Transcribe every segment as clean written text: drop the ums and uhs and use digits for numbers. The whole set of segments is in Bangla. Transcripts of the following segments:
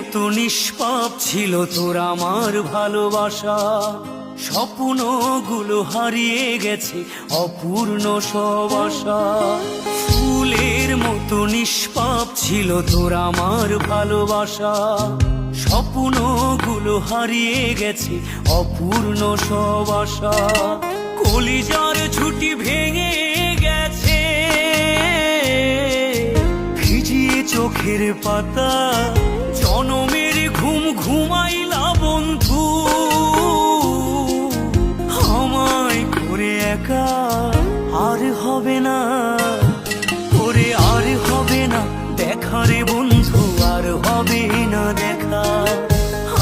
মতো নিষ্পাপ ছিল তোর আমার ভালোবাসা, স্বপ্নগুলো হারিয়ে গেছে অপূর্ণ সব আশা। ফুলের মতো নিষ্পাপ ছিল তোর আমার ভালোবাসা, স্বপ্নগুলো হারিয়ে গেছে অপূর্ণ সব আশা। কলিজার ঝুঁটি ভেঙে গেছে, ভিজিয়ে চোখের পাতা, জনমের ঘুম ঘুমাইলা বন্ধু। আমায় করে একা আর হবে না, করে আর হবে না দেখা রে বন্ধু, আর হবে না দেখা,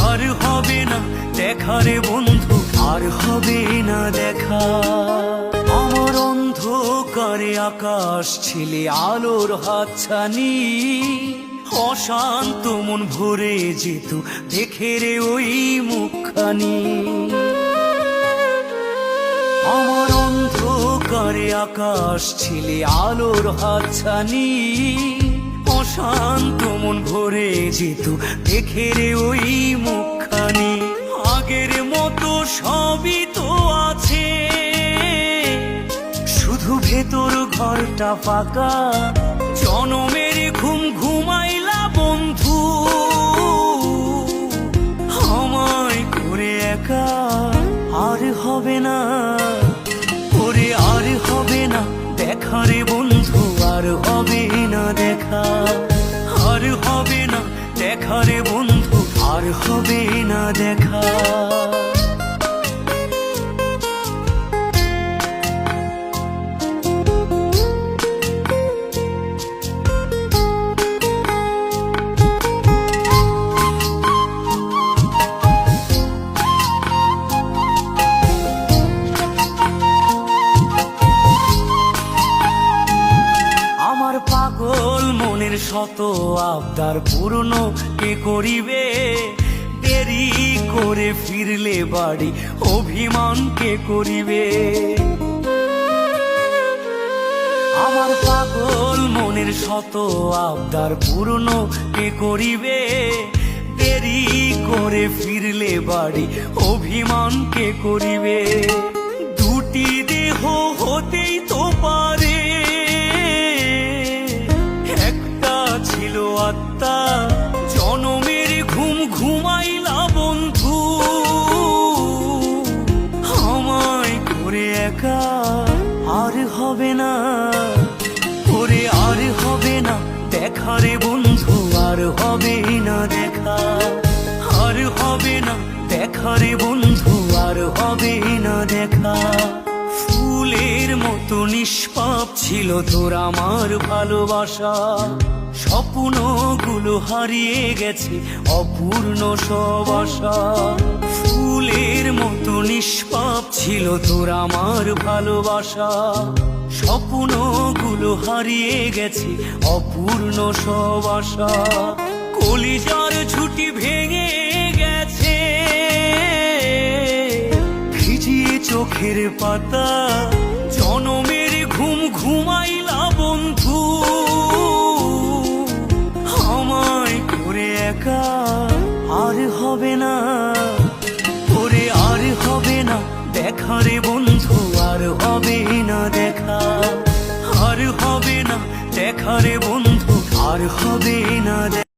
আর হবে না দেখা রে বন্ধু, আর হবে না দেখা। আমার অন্ধকারে আকাশ ছিলে আলোর হাতছানি, অশান্ত মন ভরে যেত দেখে রে ওই মুখখানি। আমার অন্ধকারে আকাশ ছিলে আলোর হাতছানি, অশান্ত মন ভরে যেত দেখে রে ওই মুখখানি। আগের মতো সবই তো আছে, শুধু ভেতর ঘরটা ফাঁকা, জনমের ঘুম ঘুমাইলা বন্ধু। আমায় করে একা আর হবে না, করে আর হবে না দেখা রে বন্ধু, আর হবে না দেখা, আর হবে না দেখা রে বন্ধু, আর হবে না দেখা। পাগল মনের শত আবদার পূর্ণ কে করিবে, দেরি করে ফিরলে বাড়ি অভিমান কে করিবে। আমার পাগল মনের শত আবদার পূর্ণ কে করিবে, দেরি করে ফিরলে বাড়ি অভিমান কে করিবে। দুটি দেহ হতেই তো পারে, ছিল আত্মা, জনমের ঘুম ঘুমাইলা বন্ধু। আমায় করে একা আর হবে না, করে আর হবে না দেখা রে বন্ধু, আর হবে না দেখা, আর হবে না দেখা রে বন্ধু, আর হবে না দেখা। ফুলের মতো নিষ্পাপ ছিল তোর আমার ভালোবাসা, স্বপ্নগুলো হারিয়ে গেছে অপূর্ণ সব আশা। ফুলের মতো নিষ্পাপ ছিল তোর আমার ভালোবাসা, স্বপ্নগুলো হারিয়ে গেছে অপূর্ণ সব আশা। কলিজার ঝুঁটি ভেঙে গেছে, ভিজিয়ে চোখের পাতা, জনমের ঘুম ঘুমাইলা বন্ধু। আমায় করে একা আর হবে না, করে আর হবে না দেখা রে বন্ধু, আর হবে না দেখা, আর হবে না দেখা রে বন্ধু, আর হবে না দেখা।